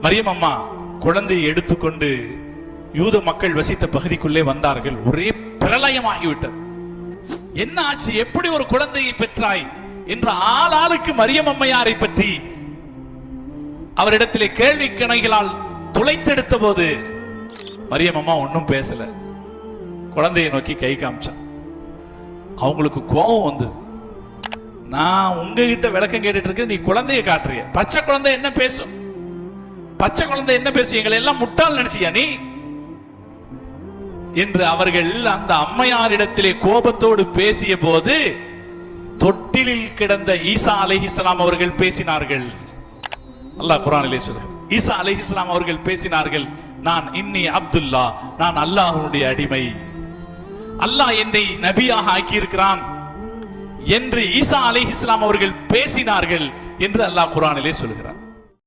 மரியம் அம்மா குழந்தையை எடுத்துக்கொண்டு யூத மக்கள் வசித்த பகுதிக்குள்ளே வந்தார்கள். ஒரே பிரளயமாகிவிட்டது. என்ன ஆச்சு, எப்படி ஒரு குழந்தையை பெற்றாய் என்ற ஆளாளுக்கு மரியம் அம்மையாரை பற்றி அவரிடத்திலே கேள்வி கணைகளால் துளைத்தெடுத்த போது மரியம் அம்மா ஒன்னும் பேசல. குழந்தையை நோக்கி கை காமிச்சான். அவங்களுக்கு கோபம் வந்தது. நான் உங்ககிட்ட விளக்கம் கேட்டுட்டு இருக்கேன், நீ குழந்தையை காட்டுறிய. பச்சை குழந்தை என்ன பேசும்? பச்சை குழந்தை என்ன பேசும்? எங்களை எல்லாம் முட்டாள் நினைச்சியா நீ என்று அவர்கள் அந்த அம்மையாரிடத்திலே கோபத்தோடு பேசிய போது தொட்டிலில் கிடந்த ஈசா அலைஹிஸ்ஸலாம் அவர்கள் பேசினார்கள். அல்லாஹ் குர்ஆனிலே சொல்கிறார், ஈசா அலைஹிஸ்ஸலாம் அவர்கள் பேசினார்கள், நான் இன்னி அப்துல்லா, நான் அல்லாஹ்வுடைய அடிமை, அல்லாஹ் என்னை நபியாக ஆக்கி இருக்கிறான் என்று ஈசா அலைஹிஸ்ஸலாம் அவர்கள் பேசினார்கள் என்று அல்லாஹ் குர்ஆனிலே சொல்கிறார்.